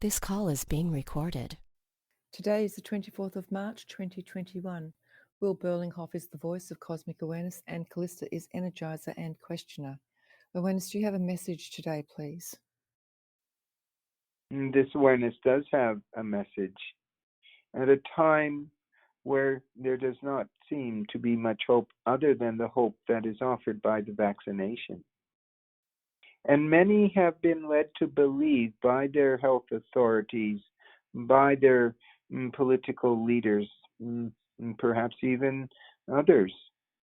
This call is being recorded. Today is the 24th of March, 2021. Will Berlinghoff is the voice of cosmic awareness, and Callista is energizer and questioner. Awareness, do you have a message today, please? This awareness does have a message at a time where there does not seem to be much hope other than the hope that is offered by the vaccination. And many have been led to believe by their health authorities, by their political leaders, perhaps even others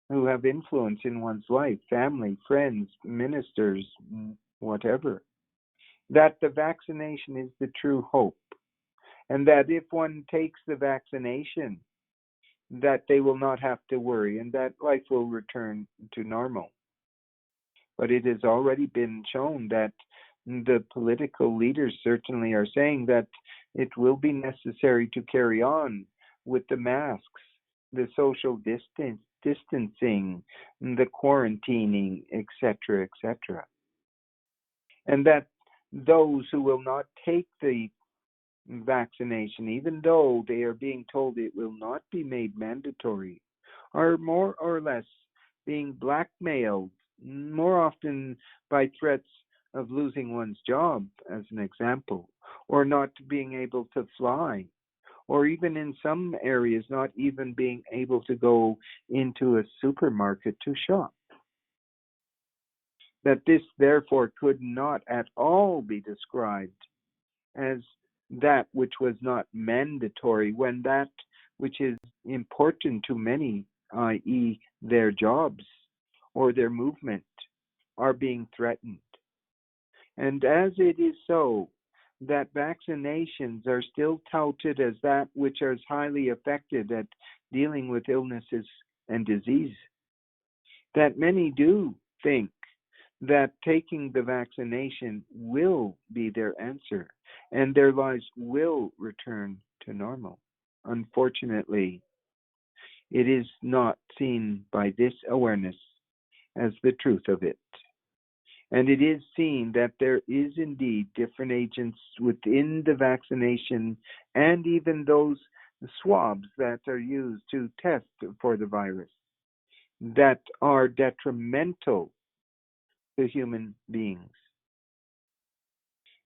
who have influence in one's life, family, friends, ministers, whatever, that the vaccination is the true hope, and that if one takes the vaccination, that they will not have to worry and that life will return to normal. But it has already been shown that the political leaders certainly are saying that it will be necessary to carry on with the masks, the social distancing, the quarantining, etc., etc. And that those who will not take the vaccination, even though they are being told it will not be made mandatory, are more or less being blackmailed, more often by threats of losing one's job, as an example, or not being able to fly, or even in some areas not even being able to go into a supermarket to shop. That this therefore could not at all be described as that which was not mandatory, when that which is important to many, i.e., their jobs or their movement, are being threatened. And as it is so, that vaccinations are still touted as that which is highly effective at dealing with illnesses and disease, that many do think that taking the vaccination will be their answer and their lives will return to normal. Unfortunately, it is not seen by this awareness as the truth of it. And it is seen that there is indeed different agents within the vaccination and even those swabs that are used to test for the virus that are detrimental to human beings.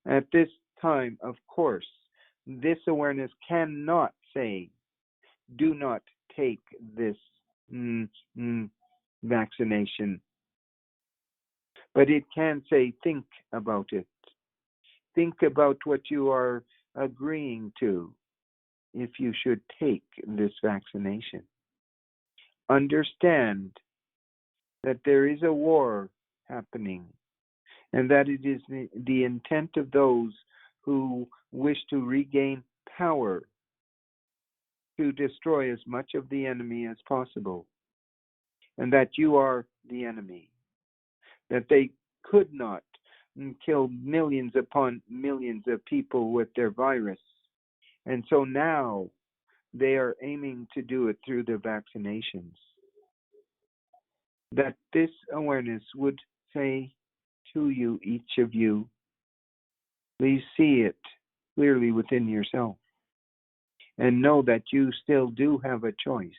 At this time, of course, this awareness cannot say, do not take this vaccination. But it can say, think about it. Think about what you are agreeing to if you should take this vaccination. Understand that there is a war happening, and that it is the intent of those who wish to regain power to destroy as much of the enemy as possible, and that you are the enemy, that they could not kill millions upon millions of people with their virus, and so now they are aiming to do it through the vaccinations. That this awareness would say to you, each of you, please see it clearly within yourself and know that you still do have a choice.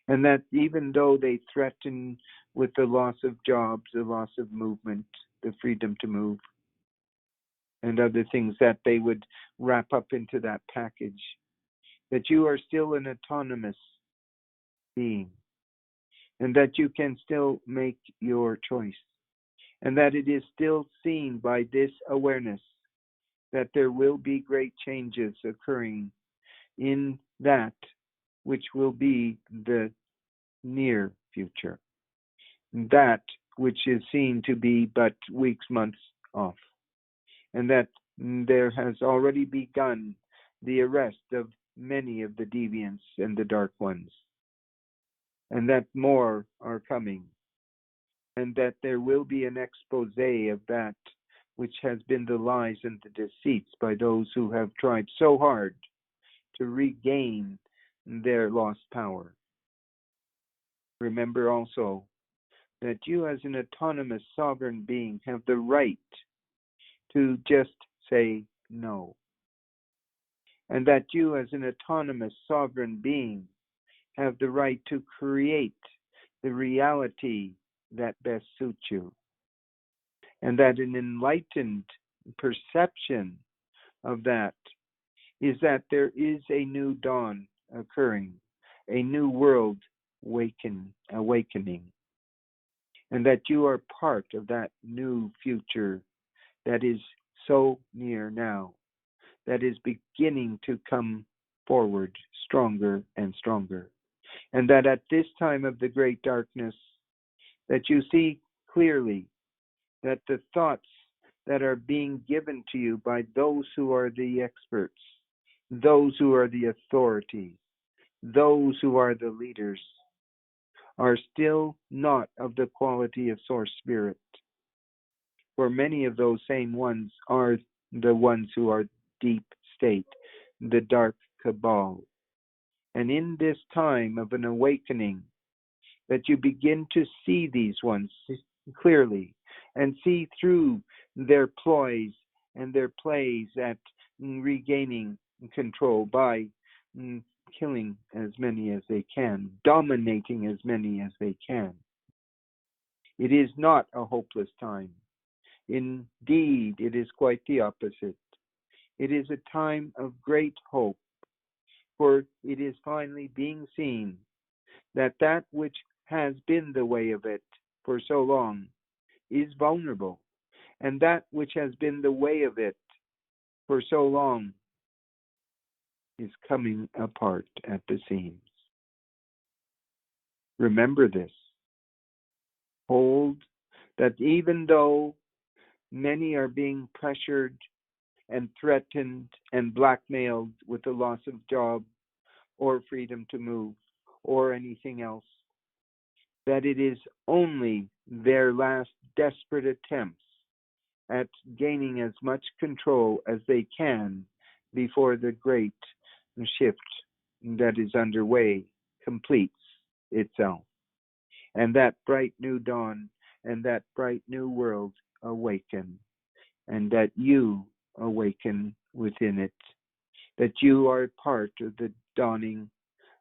And that even though they threaten with the loss of jobs, the loss of movement, the freedom to move, and other things that they would wrap up into that package, that you are still an autonomous being, and that you can still make your choice, and that it is still seen by this awareness that there will be great changes occurring in that which will be the near future, that which is seen to be but weeks, months off, and that there has already begun the arrest of many of the deviants and the dark ones, and that more are coming, and that there will be an expose of that which has been the lies and the deceits by those who have tried so hard to regain their lost power. Remember also that you, as an autonomous sovereign being, have the right to just say no. and that you, as an autonomous sovereign being, have the right to create the reality that best suits you, and that an enlightened perception of that is that there is a new dawn occurring, a new world awakening, and that you are part of that new future that is so near now, that is beginning to come forward stronger and stronger. And that at this time of the great darkness, that you see clearly that the thoughts that are being given to you by those who are the experts, those who are the authorities, those who are the leaders, are still not of the quality of Source Spirit. For many of those same ones are the ones who are deep state, the dark cabal. And in this time of an awakening, that you begin to see these ones clearly and see through their ploys and their plays at regaining control by killing as many as they can, dominating as many as they can. It is not a hopeless time. Indeed, it is quite the opposite. It is a time of great hope, for it is finally being seen that that which has been the way of it for so long is vulnerable, and that which has been the way of it for so long is coming apart at the seams. Remember this. Hold that even though many are being pressured and threatened and blackmailed with the loss of job or freedom to move or anything else, that it is only their last desperate attempts at gaining as much control as they can before the great shift that is underway completes itself. And that bright new dawn and that bright new world awaken, and that you awaken within it, that you are part of the dawning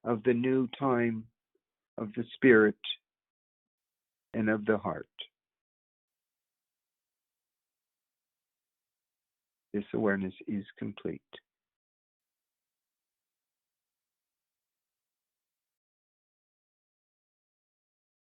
of the new time of the spirit and of the heart. This awareness is complete.